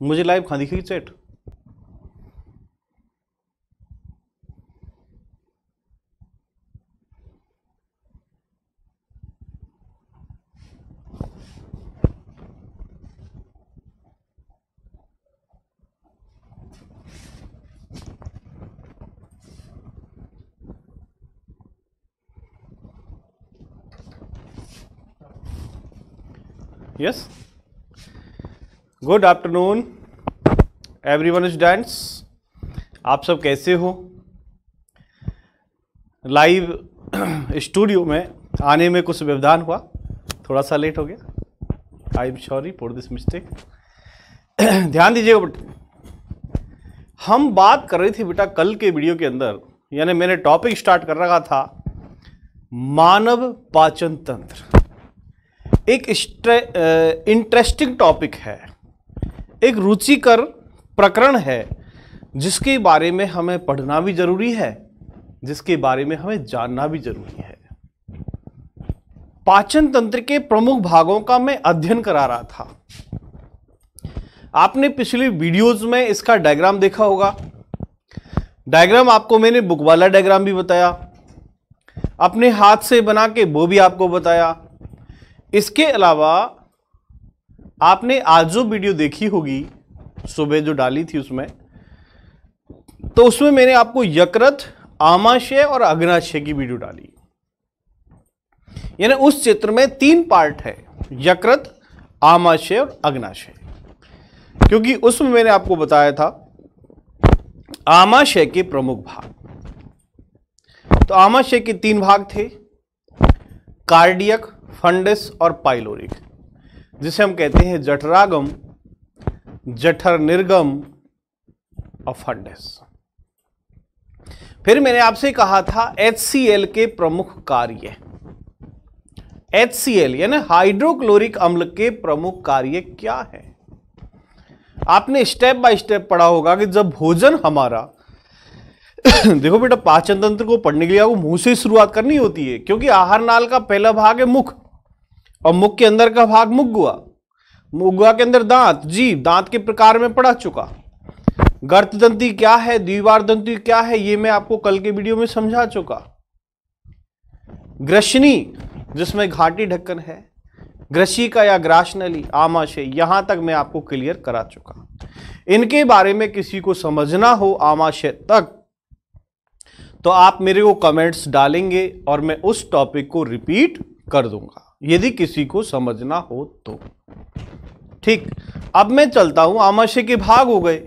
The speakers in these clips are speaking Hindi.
मुझे लाइव कहाँ दिखेगी chat? Yes, good afternoon everyone students, आप सब कैसे हो? लाइव स्टूडियो में आने में कुछ व्यवधान हुआ, थोड़ा सा लेट हो गया। I am sorry for this mistake. ध्यान दीजिएगा बेटा, हम बात कर रहे थे बेटा कल के वीडियो के अंदर, यानी मैंने टॉपिक स्टार्ट कर रखा था मानव पाचन तंत्र। एक इंटरेस्टिंग टॉपिक है, एक रुचिकर प्रकरण है जिसके बारे में हमें पढ़ना भी जरूरी है, जिसके बारे में हमें जानना भी जरूरी है। पाचन तंत्र के प्रमुख भागों का मैं अध्ययन करा रहा था। आपने पिछली वीडियोज में इसका डायग्राम देखा होगा। डायग्राम आपको मैंने बुक वाला डायग्राम भी बताया, अपने हाथ से बना के वो भी आपको बताया। इसके अलावा आपने आज जो वीडियो देखी होगी, सुबह जो डाली थी उसमें, तो उसमें मैंने आपको यकृत, आमाशय और अग्नाशय की वीडियो डाली। यानी उस चित्र में 3 पार्ट है, यकृत, आमाशय और अग्नाशय। क्योंकि उसमें मैंने आपको बताया था आमाशय के प्रमुख भाग। तो आमाशय के 3 भाग थे, कार्डियक, फंडस और पाइलोरिक, जिसे हम कहते हैं जठरागम, जठर निर्गम और फंडस। फिर मैंने आपसे कहा था HCl के प्रमुख कार्य। HCl यानी हाइड्रोक्लोरिक अम्ल के प्रमुख कार्य क्या है? आपने स्टेप बाय स्टेप पढ़ा होगा कि जब भोजन हमारा देखो बेटा, पाचन तंत्र को पढ़ने के लिए आपको मुंह से शुरुआत करनी होती है, क्योंकि आहार नाल का पहला भाग है मुख, और मुख के अंदर का भाग मुखगुआ, मुखगुआ के अंदर दांत, जीभ, दांत के प्रकार में पढ़ा चुका। गर्त दंती क्या है, द्विवार दंती क्या है, ये मैं आपको कल के वीडियो में समझा चुका। ग्रसनी जिसमें घाटी ढक्कन है, ग्रसिका या ग्रासनली, आमाशय, यहां तक मैं आपको क्लियर करा चुका। इनके बारे में किसी को समझना हो आमाशय तक, तो आप मेरे को कमेंट्स डालेंगे और मैं उस टॉपिक को रिपीट कर दूंगा, यदि किसी को समझना हो तो। ठीक, अब मैं चलता हूं, आमाशय के भाग हो गए।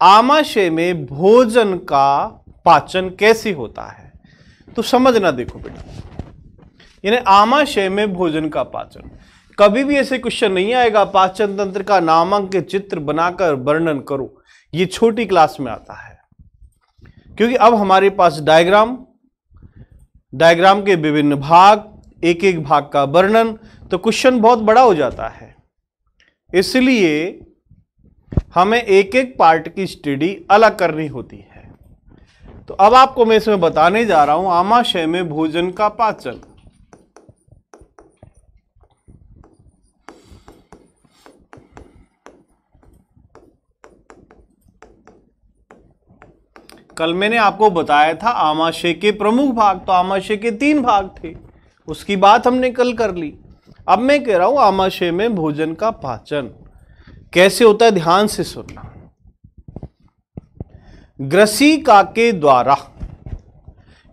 आमाशय में भोजन का पाचन कैसे होता है, तो समझना। देखो बेटा, यानी आमाशय में भोजन का पाचन, कभी भी ऐसे क्वेश्चन नहीं आएगा पाचन तंत्र का नामांकित चित्र बनाकर वर्णन करो, ये छोटी क्लास में आता है। क्योंकि अब हमारे पास डायग्राम के विभिन्न भाग, एक एक भाग का वर्णन, तो क्वेश्चन बहुत बड़ा हो जाता है। इसलिए हमें एक एक पार्ट की स्टडी अलग करनी होती है। तो अब आपको मैं इसमें बताने जा रहा हूं आमाशय में भोजन का पाचन। कल मैंने आपको बताया था आमाशय के प्रमुख भाग, तो आमाशय के 3 भाग थे, उसकी बात हमने कल कर ली। अब मैं कह रहा हूं आमाशय में भोजन का पाचन कैसे होता है, ध्यान से सुनना। ग्रसिका के द्वारा,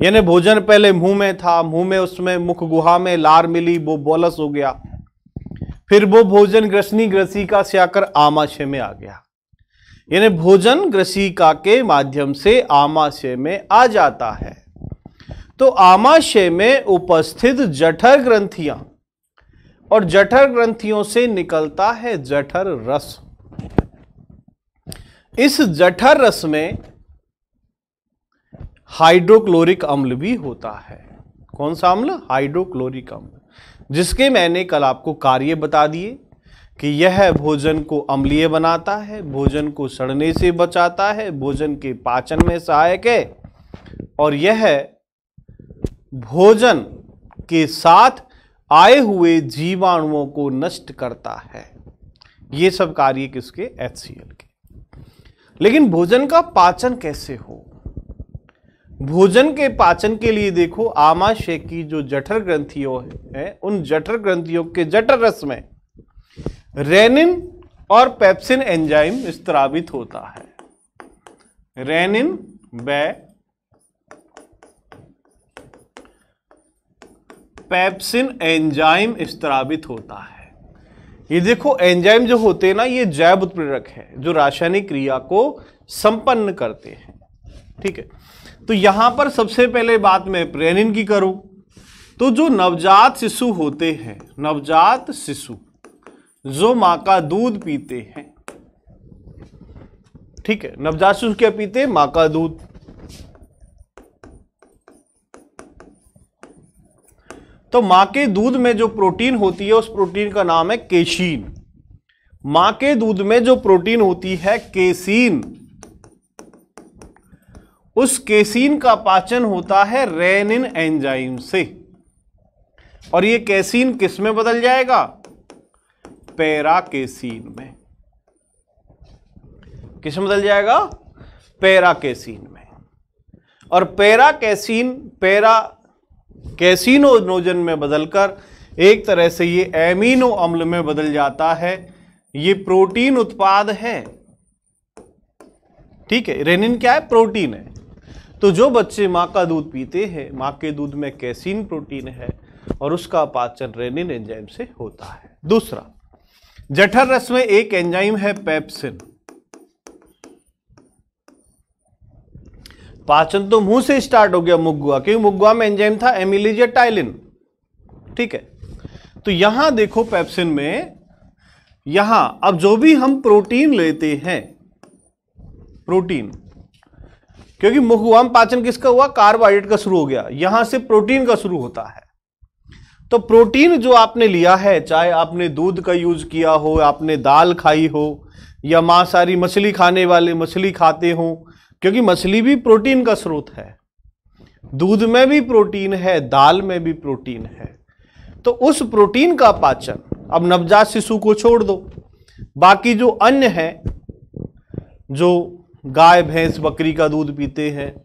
यानी भोजन पहले मुंह में था, मुंह में उसमें मुख गुहा में लार मिली, वो बोलस हो गया, फिर वो भोजन ग्रसनी ग्रसिका से आकर आमाशय में आ गया। यानी भोजन ग्रसिका के माध्यम से आमाशय में आ जाता है। तो आमाशय में उपस्थित जठर ग्रंथियां, और जठर ग्रंथियों से निकलता है जठर रस। इस जठर रस में हाइड्रोक्लोरिक अम्ल भी होता है। कौन सा अम्ल? हाइड्रोक्लोरिक अम्ल, जिसके मैंने कल आपको कार्य बता दिए कि यह भोजन को अम्लीय बनाता है, भोजन को सड़ने से बचाता है, भोजन के पाचन में सहायक है, और यह भोजन के साथ आए हुए जीवाणुओं को नष्ट करता है। ये सब कार्य किसके? HCl के। लेकिन भोजन का पाचन कैसे हो? भोजन के पाचन के लिए देखो, आमाशय की जो जठर ग्रंथियों है, उन जठर ग्रंथियों के जठर रस में रेनिन और पेप्सिन एंजाइम स्त्रावित होता है। रेनिन व पेप्सिन एंजाइम स्त्रावित होता है। ये देखो, एंजाइम जो होते हैं ना, ये जैव उत्प्रेरक है जो रासायनिक क्रिया को संपन्न करते हैं। ठीक है, तो यहां पर सबसे पहले बात मैं रेनिन की करूं, तो जो नवजात शिशु होते हैं, नवजात शिशु जो मां का दूध पीते हैं, ठीक है, नवजात शिशु क्या पीते हैं? मां का दूध। तो मां के दूध में जो प्रोटीन होती है, उस प्रोटीन का नाम है केसीन। मां के दूध में जो प्रोटीन होती है केसीन, उस केसीन का पाचन होता है रेनिन एंजाइम से। और ये केसीन किस में बदल जाएगा? पैराकेसीन में। किस में बदल जाएगा? पैराकेसीन में। और पैराकेसीनोजन में बदलकर एक तरह से ये एमिनो अम्ल में बदल जाता है। ये प्रोटीन उत्पाद है। ठीक है, रेनिन क्या है? प्रोटीन है। तो जो बच्चे मां का दूध पीते हैं, मां के दूध में कैसीन प्रोटीन है और उसका पाचन रेनिन एंजाइम से होता है। दूसरा, जठर रस में एक एंजाइम है पेप्सिन। पाचन तो मुंह से स्टार्ट हो गया, मुग्गा, क्योंकि मुग्गा में एंजाइम था एमिलिज टाइलिन। ठीक है, तो यहां देखो पेप्सिन में, यहां अब जो भी हम प्रोटीन लेते हैं, प्रोटीन, क्योंकि मुखवाम पाचन किसका हुआ? कार्बोहाइड्रेट का शुरू हो गया, यहां से प्रोटीन का शुरू होता है। तो प्रोटीन जो आपने लिया है, चाहे आपने दूध का यूज किया हो, आपने दाल खाई हो, या मांसाहारी मछली खाने वाले मछली खाते हो, क्योंकि मछली भी प्रोटीन का स्रोत है, दूध में भी प्रोटीन है, दाल में भी प्रोटीन है। तो उस प्रोटीन का पाचन, अब नवजात शिशु को छोड़ दो, बाकी जो अन्य है, जो गाय भैंस बकरी का दूध पीते हैं,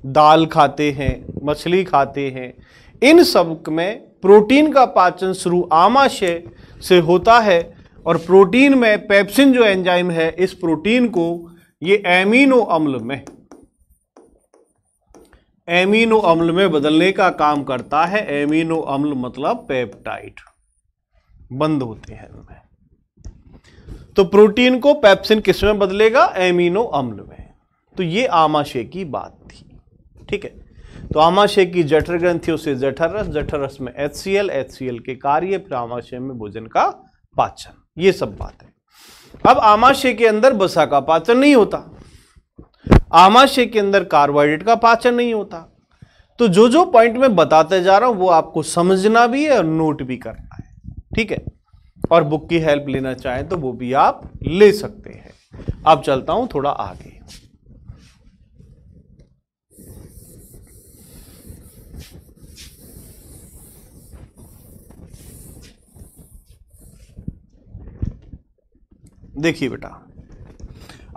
दाल खाते हैं, मछली खाते हैं, इन सब में प्रोटीन का पाचन शुरू आमाशय से होता है। और प्रोटीन में पेप्सिन जो एंजाइम है, इस प्रोटीन को ये एमिनो अम्ल में बदलने का काम करता है। एमिनो अम्ल मतलब पेप्टाइड बंद होते हैं इनमें। तो प्रोटीन को पेप्सिन किस में बदलेगा? एमिनो अम्ल में। तो ये आमाशय की बात थी। ठीक है, तो आमाशय की जठर ग्रंथियों से जठर रस में HCl के कार्य, फिर आमाशय में भोजन का पाचन, ये सब बात है। अब आमाशय के अंदर वसा का पाचन नहीं होता, आमाशय के अंदर कार्बोहाइड्रेट का पाचन नहीं होता। तो जो जो पॉइंट मैं बताते जा रहा हूं वो आपको समझना भी है और नोट भी करना है। ठीक है, और बुक की हेल्प लेना चाहें तो वो भी आप ले सकते हैं। अब चलता हूं थोड़ा आगे। देखिए बेटा,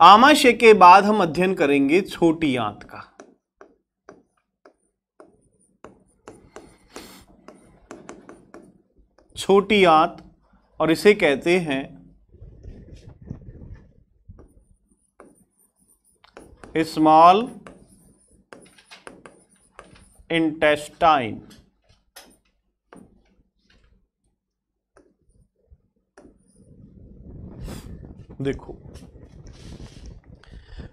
आमाशय के बाद हम अध्ययन करेंगे छोटी आंत का। छोटी आंत, और इसे कहते हैं स्मॉल इंटेस्टाइन। देखो,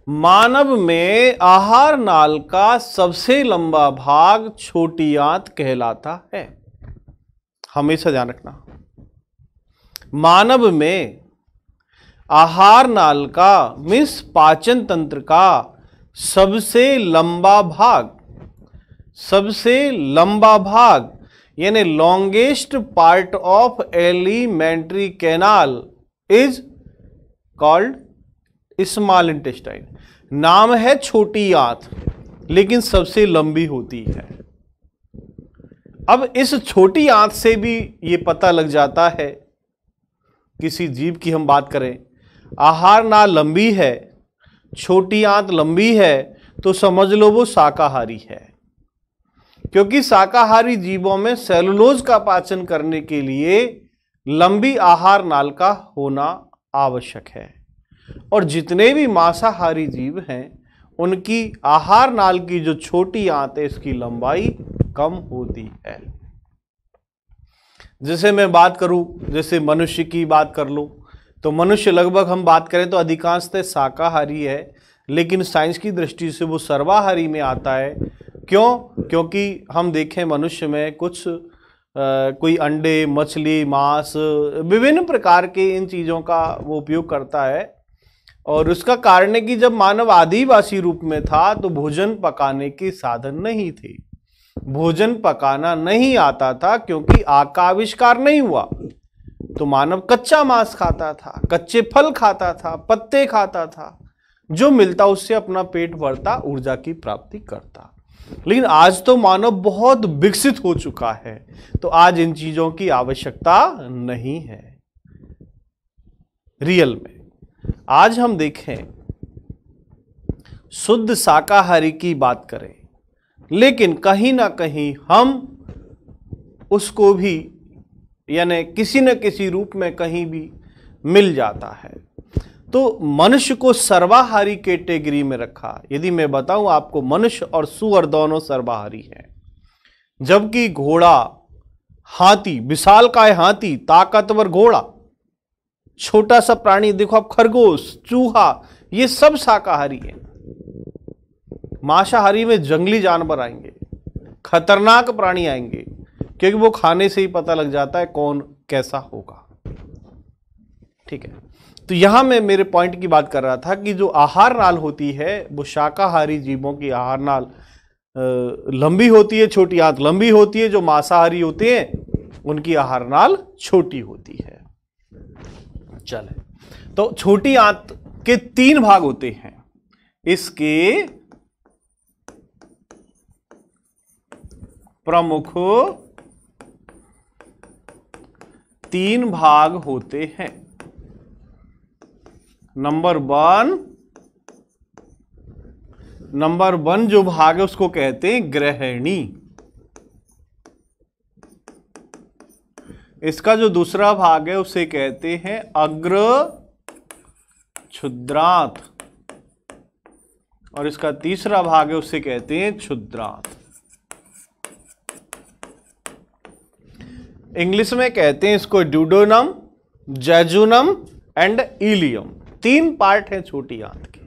मानव में आहार नाल का सबसे लंबा भाग छोटी आंत कहलाता है। हमेशा ध्यान रखना, मानव में आहार नाल का मीन्स पाचन तंत्र का सबसे लंबा भाग यानी longest part of alimentary canal is called small intestine. नाम है छोटी आंत, लेकिन सबसे लंबी होती है। अब इस छोटी आंत से भी ये पता लग जाता है, किसी जीव की हम बात करें, आहार नाल लंबी है, छोटी आंत लंबी है, तो समझ लो वो शाकाहारी है। क्योंकि शाकाहारी जीवों में सेलुलोज का पाचन करने के लिए लंबी आहार नाल का होना आवश्यक है। और जितने भी मांसाहारी जीव हैं उनकी आहार नाल की जो छोटी आंत है इसकी लंबाई कम होती है। जैसे मैं बात करूं, जैसे मनुष्य की बात कर लो, तो मनुष्य लगभग हम बात करें तो अधिकांशतः शाकाहारी है, लेकिन साइंस की दृष्टि से वो सर्वाहारी में आता है। क्यों? क्योंकि हम देखें मनुष्य में कुछ कोई अंडे, मछली, मांस, विभिन्न प्रकार के इन चीज़ों का वो उपयोग करता है। और उसका कारण है कि जब मानव आदिवासी रूप में था तो भोजन पकाने के साधन नहीं थे, भोजन पकाना नहीं आता था, क्योंकि आग का आविष्कार नहीं हुआ। तो मानव कच्चा मांस खाता था, कच्चे फल खाता था, पत्ते खाता था, जो मिलता उससे अपना पेट भरता, ऊर्जा की प्राप्ति करता। लेकिन आज तो मानव बहुत विकसित हो चुका है, तो आज इन चीजों की आवश्यकता नहीं है। रियल में आज हम देखें, शुद्ध शाकाहारी की बात करें, लेकिन कहीं ना कहीं हम उसको भी यानी किसी न किसी रूप में कहीं भी मिल जाता है। तो मनुष्य को सर्वाहारी कैटेगरी में रखा। यदि मैं बताऊं आपको, मनुष्य और सूअर दोनों सर्वाहारी हैं, जबकि घोड़ा, हाथी, विशालकाय हाथी, ताकतवर घोड़ा, छोटा सा प्राणी देखो आप, खरगोश, चूहा, ये सब शाकाहारी हैं। मांसाहारी में जंगली जानवर आएंगे, खतरनाक प्राणी आएंगे, क्योंकि वो खाने से ही पता लग जाता है कौन कैसा होगा। ठीक है, तो यहां मैं मेरे पॉइंट की बात कर रहा था कि जो आहार नाल होती है वो शाकाहारी जीवों की आहार नाल लंबी होती है, छोटी आंत लंबी होती है। जो मांसाहारी होते हैं उनकी आहार नाल छोटी होती है। चले, तो छोटी आंत के 3 भाग होते हैं। इसके प्रमुख 3 भाग होते हैं। नंबर वन जो भाग है उसको कहते हैं ग्रहणी। इसका जो दूसरा भाग है उसे कहते हैं अग्र क्षुद्रांत, और इसका तीसरा भाग है उसे कहते हैं क्षुद्रांत। इंग्लिश में कहते हैं इसको duodenum, jejunum and ileum. 3 part है छोटी आंत के।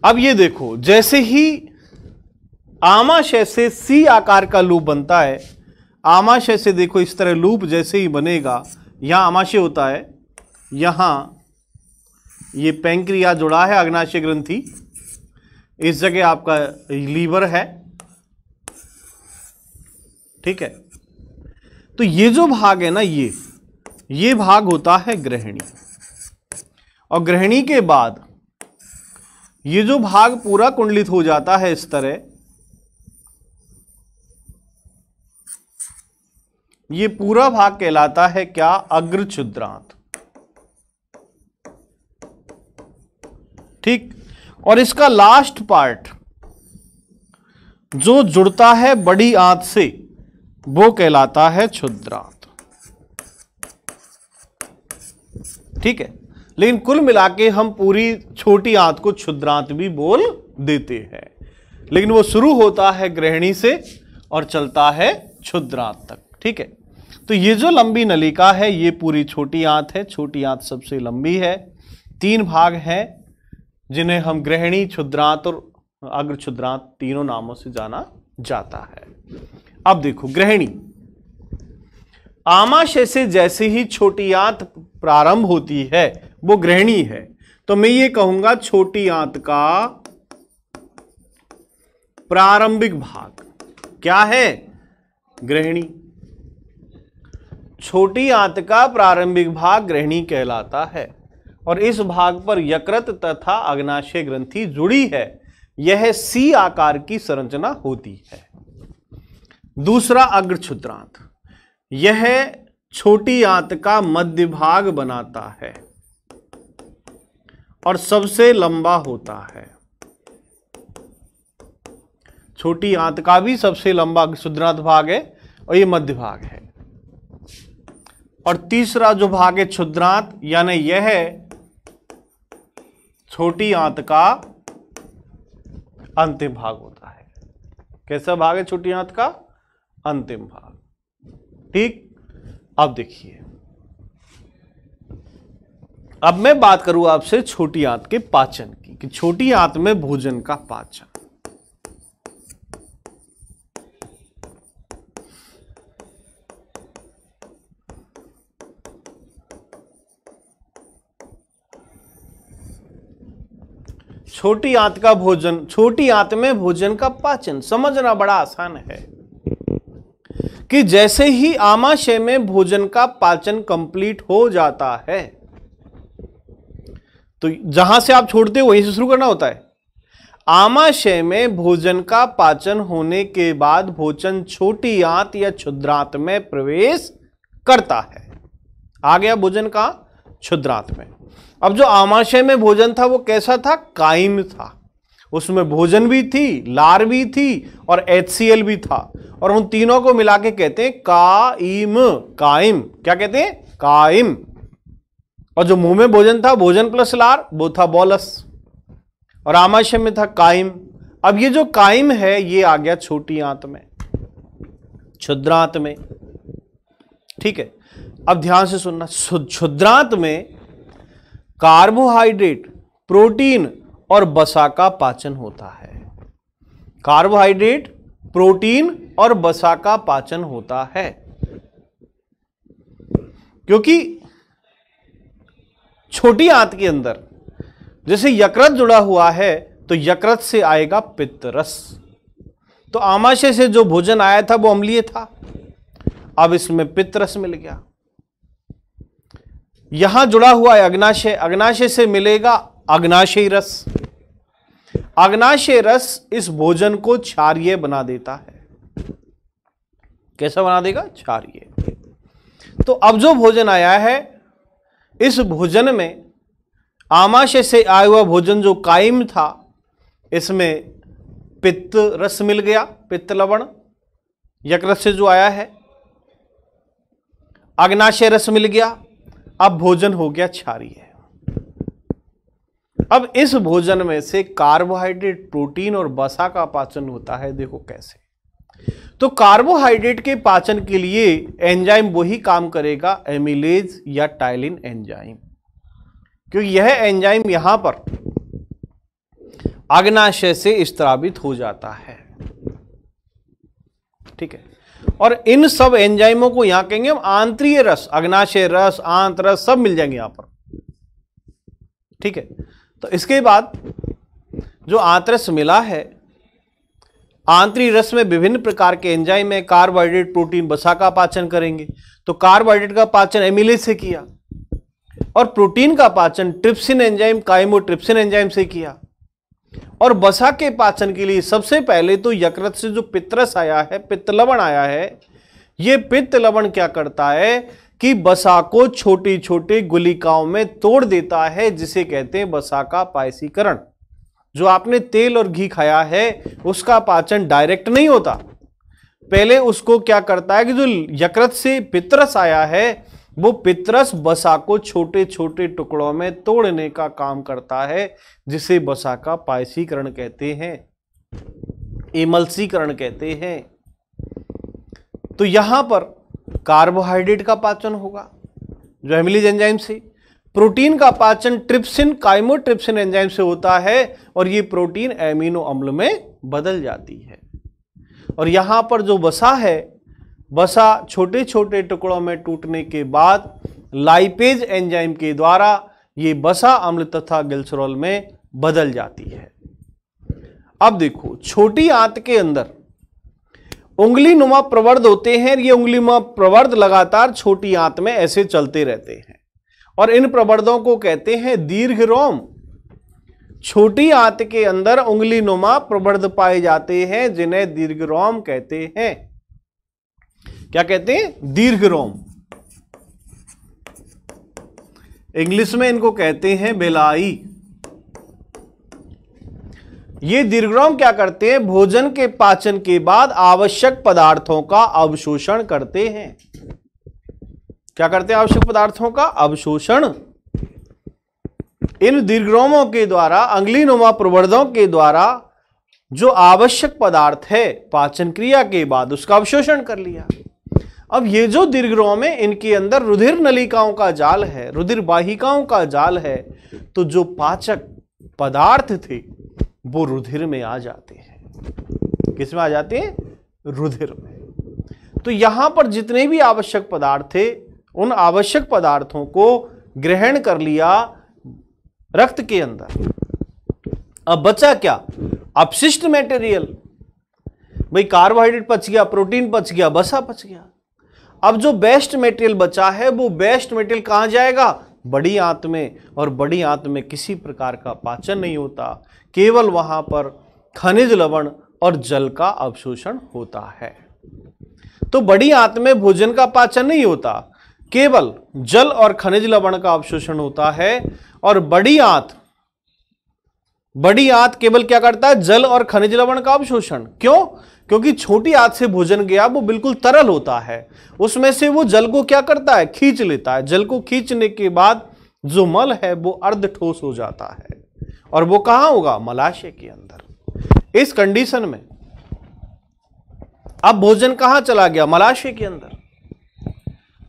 अब ये देखो, जैसे ही आमाशय से सी आकार का लूप बनता है, आमाशय से देखो इस तरह लूप जैसे ही बनेगा, यहां आमाशय होता है, यहां ये पैंक्रिया जुड़ा है, अग्नाशय ग्रंथि, इस जगह आपका लीवर है। ठीक है, तो ये जो भाग है ना, ये भाग होता है ग्रहणी। और ग्रहणी के बाद ये जो भाग पूरा कुंडलित हो जाता है इस तरह, ये पूरा भाग कहलाता है क्या? अग्र क्षुद्रांत। ठीक, और इसका लास्ट पार्ट जो जुड़ता है बड़ी आंत से वो कहलाता है क्षुद्रांत। ठीक है, लेकिन कुल मिला के हम पूरी छोटी आंत को क्षुद्रांत भी बोल देते हैं, लेकिन वो शुरू होता है ग्रहणी से और चलता है क्षुद्रांत तक। ठीक है, तो ये जो लंबी नलिका है ये पूरी छोटी आंत है। छोटी आंत सबसे लंबी है। 3 भाग हैं जिन्हें हम ग्रहणी, क्षुद्रांत और अग्र क्षुद्रांत तीनों नामों से जाना जाता है। अब देखो, ग्रहणी आमाशय से जैसे ही छोटी आंत प्रारंभ होती है वो ग्रहणी है। तो मैं ये कहूंगा छोटी आंत का प्रारंभिक भाग क्या है? ग्रहणी। छोटी आंत का प्रारंभिक भाग ग्रहणी कहलाता है, और इस भाग पर यकृत तथा अग्नाशय ग्रंथि जुड़ी है। यह सी आकार की संरचना होती है। दूसरा अग्र क्षुद्रांत, यह छोटी आंत का मध्य भाग बनाता है और सबसे लंबा होता है। छोटी आंत का भी सबसे लंबा क्षुद्रांत भाग है और ये मध्य भाग है। और तीसरा जो भाग है क्षुद्रांत, यानी यह छोटी आंत का अंतिम भाग होता है। कैसा भाग है छोटी आंत का? अंतिम भाग। ठीक, अब देखिए, अब मैं बात करूं आपसे छोटी आंत के पाचन की, कि छोटी आंत में भोजन का पाचन। छोटी आंत का भोजन, छोटी आंत में भोजन का पाचन समझना बड़ा आसान है कि जैसे ही आमाशय में भोजन का पाचन कंप्लीट हो जाता है, तो जहां से आप छोड़ते हो वहीं से शुरू करना होता है। आमाशय में भोजन का पाचन होने के बाद भोजन छोटी आंत या क्षुद्रांत में प्रवेश करता है। आ गया भोजन का क्षुद्रांत में। अब जो आमाशय में भोजन था वो कैसा था? कायम था। उसमें भोजन भी थी, लार भी थी और HCl भी था, और उन तीनों को मिला के कहते हैं काइम। काइम क्या कहते हैं? काइम। और जो मुंह में भोजन था, भोजन प्लस लार, वो था बोलस, और आमाशय में था काइम। अब ये जो काइम है ये आ गया छोटी आंत में, क्षुद्रांत में। ठीक है, अब ध्यान से सुनना। क्षुद्रांत में कार्बोहाइड्रेट, प्रोटीन और वसा का पाचन होता है। कार्बोहाइड्रेट, प्रोटीन और वसा का पाचन होता है, क्योंकि छोटी आंत के अंदर जैसे यकृत जुड़ा हुआ है तो यकृत से आएगा पित्तरस। तो आमाशय से जो भोजन आया था वो अम्लीय था, अब इसमें पित्तरस मिल गया। यहां जुड़ा हुआ है अग्नाशय, अग्नाशय से मिलेगा अग्नाशयी रस। अग्नाशय रस इस भोजन को क्षारीय बना देता है। कैसा बना देगा? क्षारीय। तो अब जो भोजन आया है, इस भोजन में आमाशय से आया हुआ भोजन जो कायम था, इसमें पित्त रस मिल गया, पित्त लवण यकृत से जो आया है। अग्नाशय रस मिल गया, अब भोजन हो गया क्षारीय। अब इस भोजन में से कार्बोहाइड्रेट, प्रोटीन और वसा का पाचन होता है। देखो कैसे। तो कार्बोहाइड्रेट के पाचन के लिए एंजाइम वही काम करेगा, एमिलेज या टाइलिन एंजाइम, क्योंकि यह एंजाइम यहां पर अग्नाशय से स्त्रावित हो जाता है। ठीक है, और इन सब एंजाइमों को यहां कहेंगे हम आंतरीय रस। अग्नाशय रस, आंत रस सब मिल जाएंगे यहां पर। ठीक है, तो इसके बाद जो आंतरस मिला है, आंतरी रस में विभिन्न प्रकार के एंजाइम है। कार्बोहाइड्रेट, प्रोटीन, वसा का पाचन करेंगे। तो कार्बोहाइड्रेट का पाचन एमिलेज से किया, और प्रोटीन का पाचन ट्रिप्सिन एंजाइम, काइमोट्रिप्सिन एंजाइम से किया। और वसा के पाचन के लिए सबसे पहले तो यकृत से जो पित्तरस आया है, पित्त लवण आया है, यह पित्त लवण क्या करता है कि वसा को छोटी छोटी गुलिकाओं में तोड़ देता है, जिसे कहते हैं वसा का पायसीकरण। जो आपने तेल और घी खाया है उसका पाचन डायरेक्ट नहीं होता, पहले उसको क्या करता है कि जो यकृत से पित्तरस आया है वो पित्तरस वसा को छोटे छोटे टुकड़ों में तोड़ने का काम करता है, जिसे वसा का पायसीकरण कहते हैं, एमल्सीकरण कहते हैं। तो यहां पर कार्बोहाइड्रेट का पाचन होगा जो एमिलेज एंजाइम से। प्रोटीन का पाचन ट्रिप्सिन, काइमोट्रिप्सिन एंजाइम से होता है, और ये प्रोटीन एमिनो अम्ल में बदल जाती है। और यहां पर जो वसा है, वसा छोटे छोटे टुकड़ों में टूटने के बाद लाइपेज एंजाइम के द्वारा ये वसा अम्ल तथा ग्लिसरॉल में बदल जाती है। अब देखो, छोटी आंत के अंदर उंगली नुमा प्रवर्ध होते हैं। ये उंगली नुमा प्रवर्ध लगातार छोटी आंत में ऐसे चलते रहते हैं, और इन प्रवर्धों को कहते हैं दीर्घ रोम। छोटी आंत के अंदर उंगली नुमा प्रवर्ध पाए जाते हैं, जिन्हें दीर्घ रोम कहते हैं। क्या कहते हैं? दीर्घरोम। इंग्लिश में इनको कहते हैं बेलाई। ये दीर्घरोम क्या करते हैं? भोजन के पाचन के बाद आवश्यक पदार्थों का अवशोषण करते हैं। क्या करते हैं? आवश्यक पदार्थों का अवशोषण। इन दीर्घरोमों के द्वारा, अंगुलीनुमा प्रवर्धों के द्वारा जो आवश्यक पदार्थ है पाचन क्रिया के बाद उसका अवशोषण कर लिया। अब ये जो दीर्घरोम है इनके अंदर रुधिर नलिकाओं का जाल है, रुधिर वाहिकाओं का जाल है, तो जो पाचक पदार्थ थे वो रुधिर में आ जाते हैं। किस में आ जाते हैं? रुधिर में। तो यहां पर जितने भी आवश्यक पदार्थ थे उन आवश्यक पदार्थों को ग्रहण कर लिया रक्त के अंदर। अब बचा क्या? अपशिष्ट मटेरियल। भाई कार्बोहाइड्रेट पच गया, प्रोटीन पच गया, वसा पच गया। अब जो बेस्ट मटेरियल बचा है वो बेस्ट मटेरियल कहां जाएगा? बड़ी आंत में। और बड़ी आंत में किसी प्रकार का पाचन नहीं होता, केवल वहां पर खनिज लवण और जल का अवशोषण होता है। तो बड़ी आंत में भोजन का पाचन नहीं होता, केवल जल और खनिज लवण का अवशोषण होता है। और बड़ी आंत केवल क्या करता है? जल और खनिज लवण का अवशोषण। क्यों? क्योंकि छोटी आंत से भोजन गया वो बिल्कुल तरल होता है, उसमें से वो जल को क्या करता है? खींच लेता है। जल को खींचने के बाद जो मल है वो अर्ध ठोस हो जाता है और वो कहां होगा? मलाशय के अंदर। इस कंडीशन में अब भोजन कहां चला गया? मलाशय के अंदर।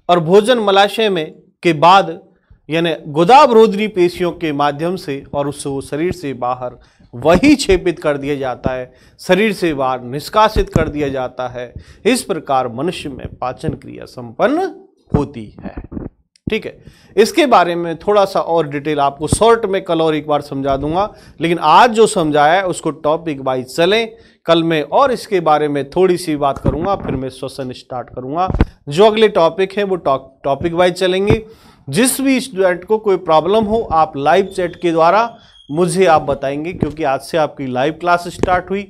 और भोजन मलाशय में के बाद यानी गुदावरोधनी पेशियों के माध्यम से और उससे वो शरीर से बाहर वही क्षेपित कर दिया जाता है, शरीर से बाहर निष्कासित कर दिया जाता है। इस प्रकार मनुष्य में पाचन क्रिया संपन्न होती है। ठीक है, इसके बारे में थोड़ा सा और डिटेल आपको शॉर्ट में कल और एक बार समझा दूंगा, लेकिन आज जो समझाया है उसको टॉपिक वाइज चलें। कल मैं और इसके बारे में थोड़ी सी बात करूंगा, फिर मैं सेशन स्टार्ट करूंगा। जो अगले टॉपिक है वो टॉपिक वाइज चलेंगे। जिस भी स्टूडेंट को कोई प्रॉब्लम हो आप लाइव चैट के द्वारा मुझे आप बताएंगे, क्योंकि आज से आपकी लाइव क्लास स्टार्ट हुई।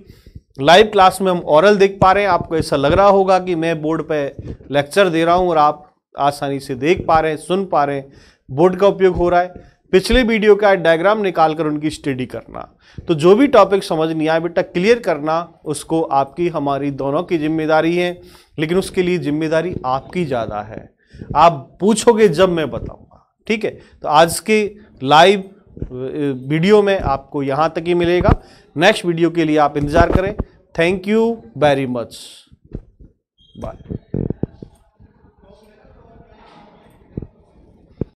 लाइव क्लास में हम ओरल देख पा रहे हैं। आपको ऐसा लग रहा होगा कि मैं बोर्ड पे लेक्चर दे रहा हूं और आप आसानी से देख पा रहे हैं, सुन पा रहे हैं, बोर्ड का उपयोग हो रहा है। पिछले वीडियो का डायग्राम निकालकर उनकी स्टडी करना। तो जो भी टॉपिक समझ नहीं आया बेटा क्लियर करना, उसको आपकी हमारी दोनों की जिम्मेदारी है, लेकिन उसके लिए जिम्मेदारी आपकी ज़्यादा है। आप पूछोगे जब मैं बताऊंगा। ठीक है, तो आज के लाइव वीडियो में आपको यहां तक ही मिलेगा। नेक्स्ट वीडियो के लिए आप इंतजार करें। Thank you very much. Bye.